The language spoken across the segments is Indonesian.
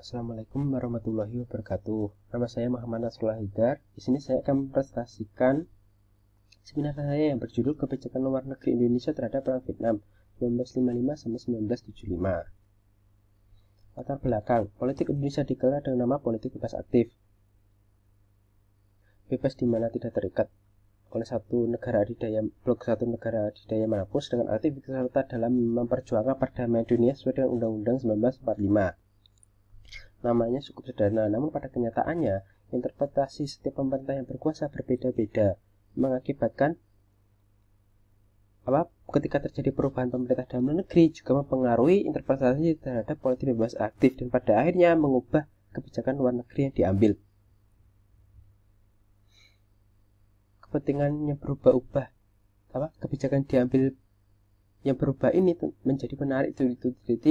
Assalamualaikum warahmatullahi wabarakatuh. Nama saya Muhammad Nasrullah Hidar. Di sini saya akan mempresentasikan seminar saya yang berjudul Kebijakan Luar Negeri Indonesia terhadap Perang Vietnam 1955 sampai 1975. Latar belakang, politik Indonesia digelar dengan nama politik bebas aktif. Bebas di mana tidak terikat oleh blok satu negara adidaya manapun, sedangkan aktif ikut serta dalam memperjuangkan perdamaian dunia sesuai dengan Undang-Undang 1945. Namanya cukup sederhana, namun pada kenyataannya interpretasi setiap pemerintah yang berkuasa berbeda-beda, mengakibatkan ketika terjadi perubahan pemerintah dalam negeri juga mempengaruhi interpretasi terhadap politik bebas aktif dan pada akhirnya mengubah kebijakan luar negeri yang diambil. Kepentingannya berubah-ubah, kebijakan diambil yang berubah ini menjadi menarik itu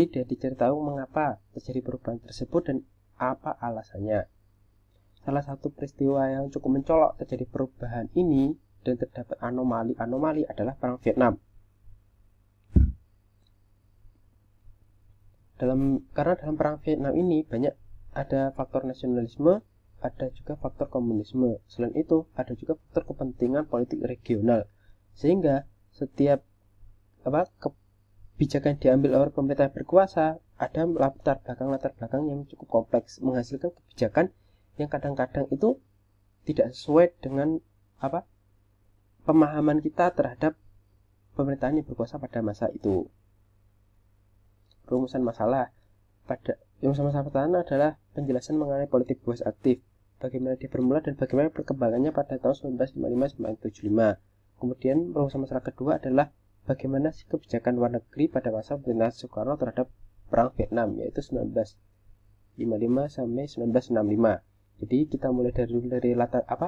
dan diceritakan mengapa terjadi perubahan tersebut dan apa alasannya. Salah satu peristiwa yang cukup mencolok terjadi perubahan ini dan terdapat anomali adalah Perang Vietnam. Karena dalam Perang Vietnam ini banyak ada faktor nasionalisme, ada juga faktor komunisme. Selain itu, ada juga faktor kepentingan politik regional. Sehingga setiap kebijakan diambil oleh pemerintah berkuasa ada latar belakang yang cukup kompleks, menghasilkan kebijakan yang kadang-kadang itu tidak sesuai dengan pemahaman kita terhadap pemerintahan yang berkuasa pada masa itu. Rumusan masalah pertama adalah penjelasan mengenai politik bebas aktif, bagaimana dia bermula dan bagaimana perkembangannya pada tahun 1955-1975. Kemudian rumusan masalah kedua adalah bagaimana sih kebijakan luar negeri pada masa pemerintahan Soekarno terhadap Perang Vietnam, yaitu 1955 sampai 1965. Jadi kita mulai dari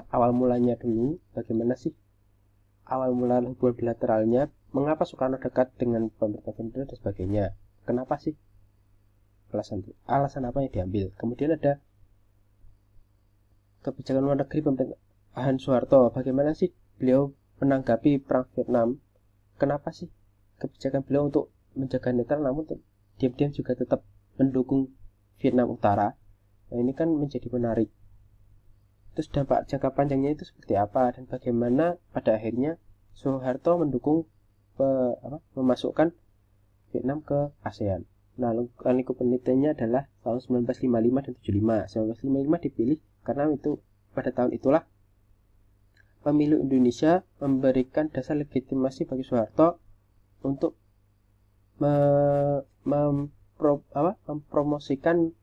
awal mulanya dulu, bagaimana sih awal mula hubungan bilateralnya, mengapa Soekarno dekat dengan pemerintah dan sebagainya, kenapa sih alasan apa yang diambil. Kemudian ada kebijakan luar negeri pemerintahan Soeharto, bagaimana sih beliau menanggapi Perang Vietnam. Kenapa sih kebijakan beliau untuk menjaga netral namun diam-diam juga tetap mendukung Vietnam Utara? Nah, ini kan menjadi menarik. Terus dampak jangka panjangnya itu seperti apa dan bagaimana pada akhirnya Soeharto mendukung memasukkan Vietnam ke ASEAN. Nah, lingkup penelitiannya adalah tahun 1955 dan 75. 1955 dipilih karena itu pada tahun itulah pemilu Indonesia memberikan dasar legitimasi bagi Soeharto untuk mempromosikan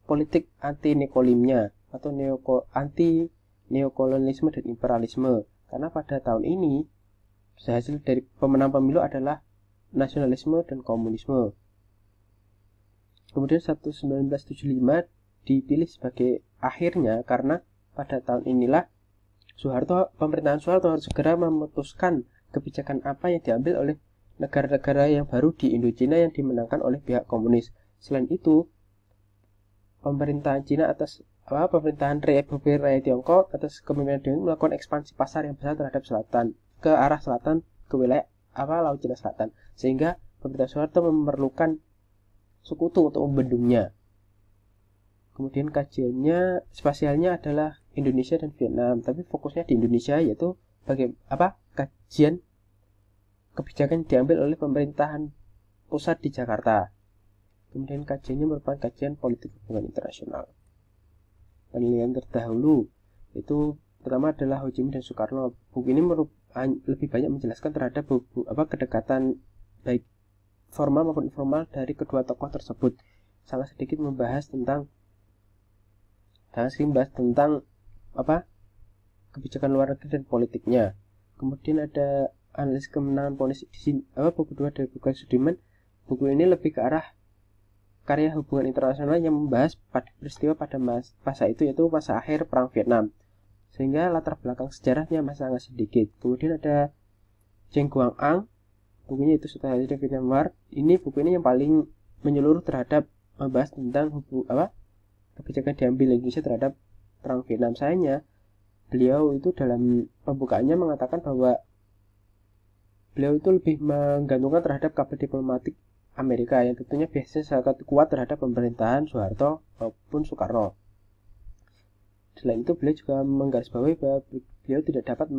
politik anti-nekolimnya atau anti-neokolonialisme dan imperialisme. Karena pada tahun ini hasil dari pemenang pemilu adalah nasionalisme dan komunisme. Kemudian 1975 dipilih sebagai akhirnya karena pada tahun inilah pemerintahan Soeharto harus segera memutuskan kebijakan apa yang diambil oleh negara-negara yang baru di Indochina yang dimenangkan oleh pihak komunis. Selain itu, pemerintahan pemerintahan Republik Rakyat Tiongkok atas kepemimpinan Deng melakukan ekspansi pasar yang besar terhadap ke arah selatan, ke wilayah Laut Cina Selatan, sehingga pemerintah Soeharto memerlukan sekutu untuk membendungnya. Kemudian kajiannya spasialnya adalah Indonesia dan Vietnam, tapi fokusnya di Indonesia, yaitu kajian kebijakan diambil oleh pemerintahan pusat di Jakarta. Kemudian kajiannya merupakan kajian politik hubungan internasional. Penilaian terdahulu itu pertama adalah Ho Chi Minh dan Soekarno. Buku ini lebih banyak menjelaskan terhadap kedekatan baik formal maupun informal dari kedua tokoh tersebut. Sangat sedikit membahas tentang kebijakan luar negeri dan politiknya. Kemudian ada analisis kemenangan politik di sini. Buku 2 dari buku Sudirman. Buku ini lebih ke arah karya hubungan internasional yang membahas peristiwa pada masa itu, yaitu masa akhir Perang Vietnam. Sehingga latar belakang sejarahnya masih sangat sedikit. Kemudian ada Cheng Guang Ang, bukunya itu Strategy Vietnam War. Buku ini yang paling menyeluruh terhadap membahas tentang kebijakan diambil Indonesia terhadap Perang Vietnam. Sayangnya beliau itu dalam pembukaannya mengatakan bahwa beliau itu lebih menggantungkan terhadap kabar diplomatik Amerika yang tentunya biasanya sangat kuat terhadap pemerintahan Soeharto maupun Soekarno. Selain itu beliau juga menggarisbawahi bahwa beliau tidak dapat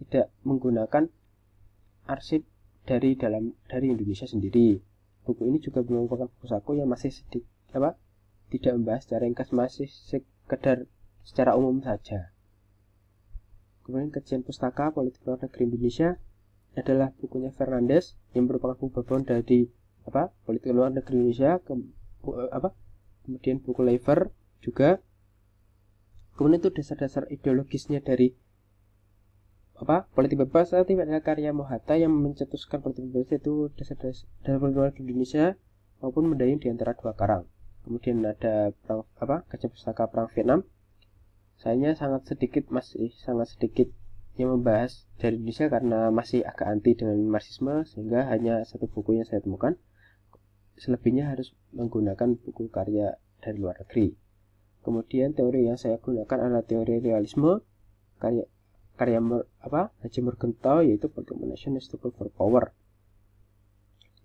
tidak menggunakan arsip dari Indonesia sendiri. Buku ini juga merupakan buku saku yang masih tidak membahas secara ringkas, masih sekedar secara umum saja. Kemudian kajian pustaka politik luar negeri Indonesia adalah bukunya Fernandes yang merupakan buku background dari politik luar negeri Indonesia. Kemudian buku Lever juga. Kemudian itu dasar-dasar ideologisnya dari politik bebas adalah karya Mohatta yang mencetuskan politik bebas, itu dasar-dasar politik luar negeri Indonesia maupun mendayung di antara dua karang. Kemudian ada kajian pustaka perang Vietnam. Sayangnya masih sangat sedikit yang membahas dari Indonesia karena masih agak anti dengan Marxisme, sehingga hanya satu buku yang saya temukan. Selebihnya harus menggunakan buku karya dari luar negeri. Kemudian teori yang saya gunakan adalah teori realisme karya Haji Morgenthau, yaitu politik nasional struggle for power.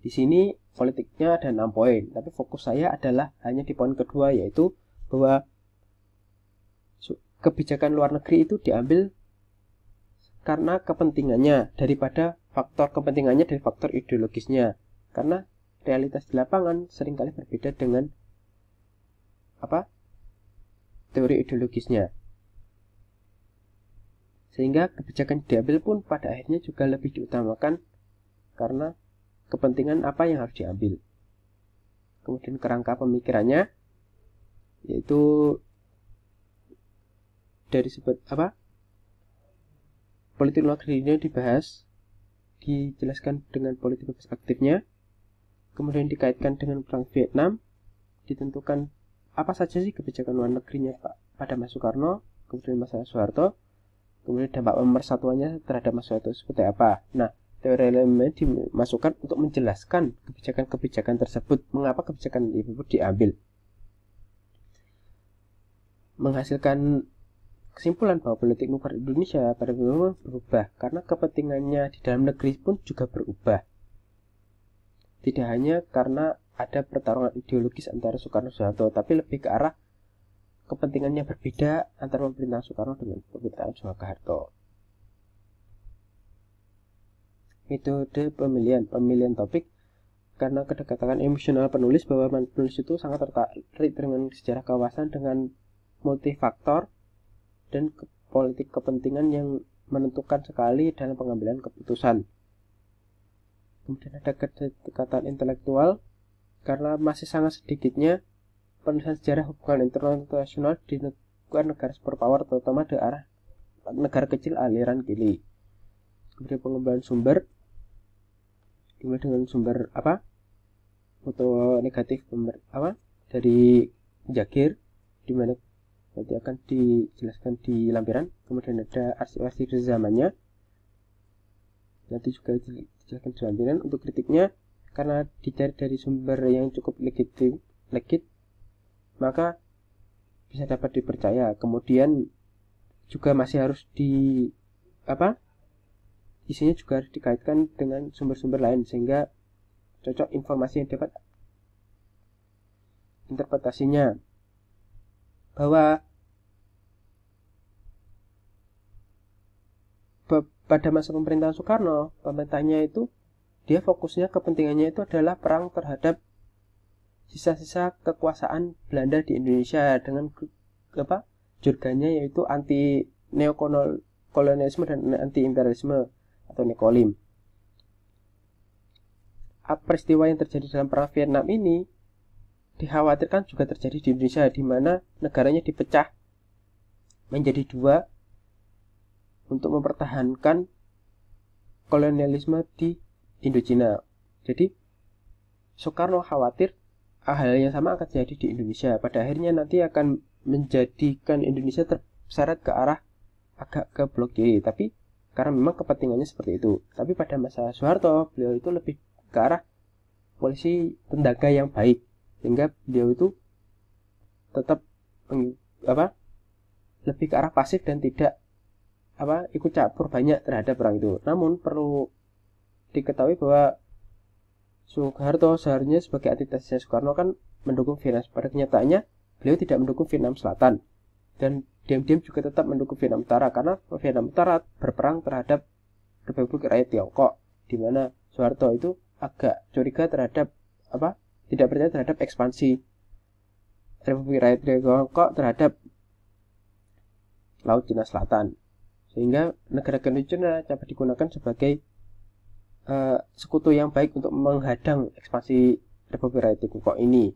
Di sini politiknya ada 6 poin, tapi fokus saya adalah hanya di poin kedua, yaitu bahwa kebijakan luar negeri itu diambil karena kepentingannya daripada faktor kepentingannya dari faktor ideologisnya, karena realitas di lapangan seringkali berbeda dengan teori ideologisnya, sehingga kebijakan diambil pun pada akhirnya juga lebih diutamakan karena kepentingan apa yang harus diambil. Kemudian kerangka pemikirannya, yaitu dari politik luar negeri ini dijelaskan dengan politik perspektifnya, kemudian dikaitkan dengan perang Vietnam, ditentukan apa saja sih kebijakan luar negerinya pada Mas Soekarno, kemudian masa Soeharto, kemudian dampak pemersatuannya terhadap Mas Soeharto seperti apa. Nah, teori elemen dimasukkan untuk menjelaskan kebijakan-kebijakan tersebut, mengapa kebijakan tersebut diambil, menghasilkan kesimpulan bahwa politik luar Indonesia pada umumnya berubah karena kepentingannya di dalam negeri pun juga berubah. Tidak hanya karena ada pertarungan ideologis antara Soekarno-Soeharto, tapi lebih ke arah kepentingannya berbeda antara pemerintahan Soekarno dengan pemerintahan Soeharto. Metode pemilihan topik, karena kedekatan emosional penulis, bahwa penulis itu sangat tertarik dengan sejarah kawasan dengan multifaktor dan politik kepentingan yang menentukan sekali dalam pengambilan keputusan. Kemudian ada kedekatan intelektual, karena masih sangat sedikitnya penulisan sejarah hubungan internasional di negara superpower, terutama di arah negara kecil aliran kili. Kemudian pengembangan sumber, dimulai dengan sumber foto negatif dari Jagir, di mana nanti akan dijelaskan di lampiran. Kemudian ada arsip-arsip zamannya, nanti juga dijelaskan di lampiran. Untuk kritiknya, karena dicari dari sumber yang cukup legit, maka bisa dapat dipercaya. Kemudian juga masih harus isinya juga harus dikaitkan dengan sumber-sumber lain, sehingga cocok informasi yang dapat interpretasinya. Bahwa pada masa pemerintahan Soekarno, pemerintahnya itu dia fokusnya, kepentingannya itu adalah perang terhadap sisa-sisa kekuasaan Belanda di Indonesia dengan jurgannya, yaitu anti neokolonialisme dan anti imperialisme atau nekolim. Peristiwa yang terjadi dalam perang Vietnam ini dikhawatirkan juga terjadi di Indonesia, di mana negaranya dipecah menjadi dua untuk mempertahankan kolonialisme di Indochina. Jadi Soekarno khawatir hal yang sama akan terjadi di Indonesia. Pada akhirnya nanti akan menjadikan Indonesia terseret ke arah agak ke blok kiri, tapi karena memang kepentingannya seperti itu. Tapi pada masa Soeharto, beliau itu lebih ke arah polisi pendaga yang baik, sehingga beliau itu tetap lebih ke arah pasif dan tidak ikut campur banyak terhadap perang itu. Namun perlu diketahui bahwa Soeharto seharusnya sebagai antitesisnya Soekarno kan mendukung Vietnam. Pada kenyataannya beliau tidak mendukung Vietnam Selatan dan diam-diam juga tetap mendukung Vietnam Utara karena Vietnam Utara berperang terhadap Republik Rakyat Tiongkok, di mana Soeharto itu agak curiga terhadap tidak percaya terhadap ekspansi Republik Rakyat Tiongkok terhadap Laut Cina Selatan, sehingga negara-negara itu dapat digunakan sebagai sekutu yang baik untuk menghadang ekspansi Republik Rakyat Tiongkok ini.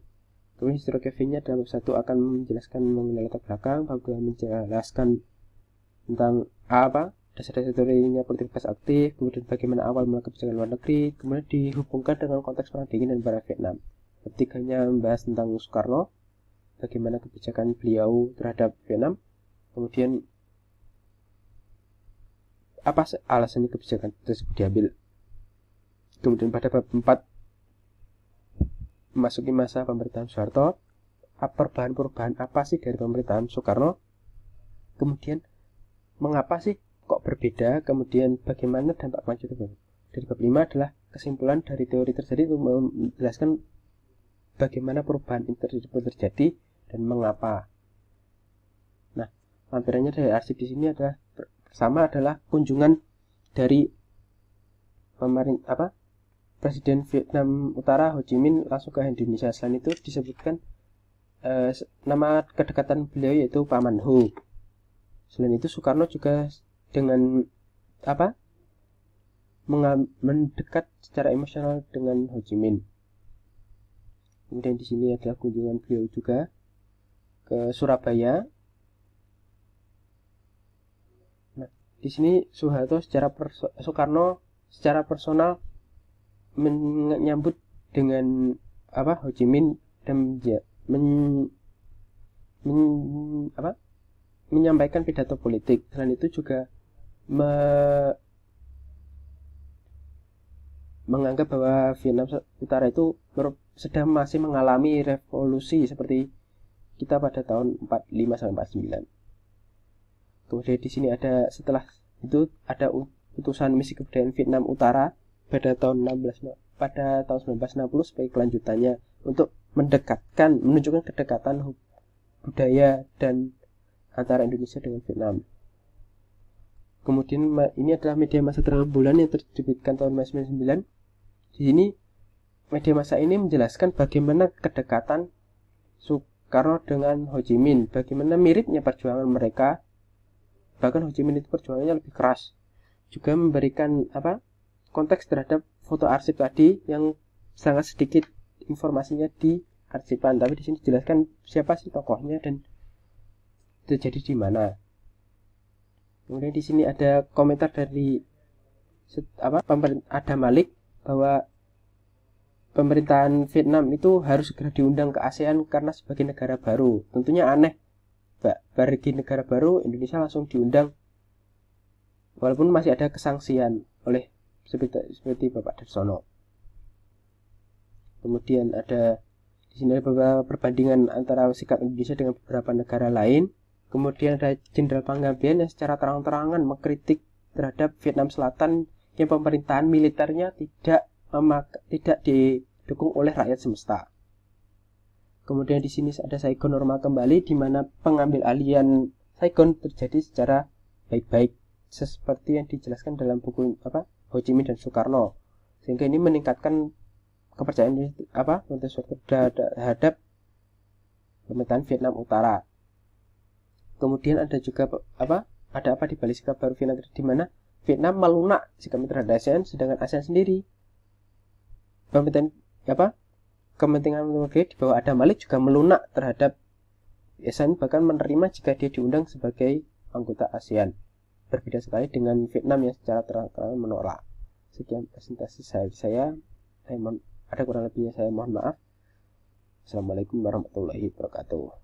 Kemudian historiografinya dalam bab 1 akan menjelaskan mengenai latar belakang, bab 2 menjelaskan tentang dasar-dasar teorinya politik bebas aktif, kemudian bagaimana awal mula kebijakan luar negeri, kemudian dihubungkan dengan konteks perang dingin dan perang Vietnam. Bab 3-nya membahas tentang Soekarno, bagaimana kebijakan beliau terhadap Vietnam, kemudian apa alasannya kebijakan tersebut diambil. Kemudian pada bab 4 memasuki masa pemerintahan Soeharto, perubahan-perubahan apa sih dari pemerintahan Soekarno, kemudian mengapa sih kok berbeda, kemudian bagaimana dampak lanjutnya. Dari bab 5 adalah kesimpulan dari teori tersebut untuk menjelaskan bagaimana perubahan tersebut terjadi dan mengapa. Nah, lampirannya dari arsip di sini adalah pertama adalah kunjungan dari Presiden Vietnam Utara Ho Chi Minh langsung ke Indonesia. Selain itu disebutkan nama kedekatan beliau yaitu Paman Ho. Selain itu Soekarno juga dengan mendekat secara emosional dengan Ho Chi Minh. Kemudian di sini adalah kunjungan beliau juga ke Surabaya. Nah, di sini Soekarno secara personal menyambut dengan Ho Chi Minh dan menyampaikan pidato politik. Selain itu juga menganggap bahwa Vietnam Utara itu sedang masih mengalami revolusi seperti kita pada tahun 45 sampai 49. Kemudian di sini setelah itu ada utusan misi kebudayaan Vietnam Utara pada tahun 1960 sebagai kelanjutannya untuk menunjukkan kedekatan budaya dan antara Indonesia dengan Vietnam. Kemudian ini adalah media massa terang bulan yang terbitkan tahun 1999. Di sini media massa ini menjelaskan bagaimana kedekatan Soekarno dengan Ho Chi Minh, bagaimana miripnya perjuangan mereka. Bahkan Ho Chi Minh itu perjuangannya lebih keras. Juga memberikan konteks terhadap foto arsip tadi yang sangat sedikit informasinya di arsipan, tapi di sini dijelaskan siapa sih tokohnya dan terjadi di mana. Kemudian di sini ada komentar dari Adam Malik bahwa pemerintahan Vietnam itu harus segera diundang ke ASEAN karena sebagai negara baru. Tentunya aneh, bagi negara baru Indonesia langsung diundang, walaupun masih ada kesangsian oleh seperti Bapak Darsono. Kemudian ada di sini beberapa perbandingan antara sikap Indonesia dengan beberapa negara lain. Kemudian ada Jenderal Panggabean yang secara terang-terangan mengkritik terhadap Vietnam Selatan yang pemerintahan militernya tidak didukung oleh rakyat semesta. Kemudian di sini ada Saigon normal kembali, di mana pengambil alihan Saigon terjadi secara baik-baik seperti yang dijelaskan dalam buku Ho Chi Minh dan Soekarno, sehingga ini meningkatkan kepercayaan terhadap pemerintahan Vietnam Utara. Kemudian ada juga ada apa di balik sikap baru Vietnam, di mana Vietnam melunak sikap terhadap ASEAN, sedangkan ASEAN sendiri kepentingan negeri di bawah Adam Malik juga melunak terhadap ASEAN, bahkan menerima jika dia diundang sebagai anggota ASEAN. Berbeda sekali dengan Vietnam yang secara terang-terangan menolak. Sekian presentasi saya ada kurang lebihnya saya mohon maaf. Assalamualaikum warahmatullahi wabarakatuh.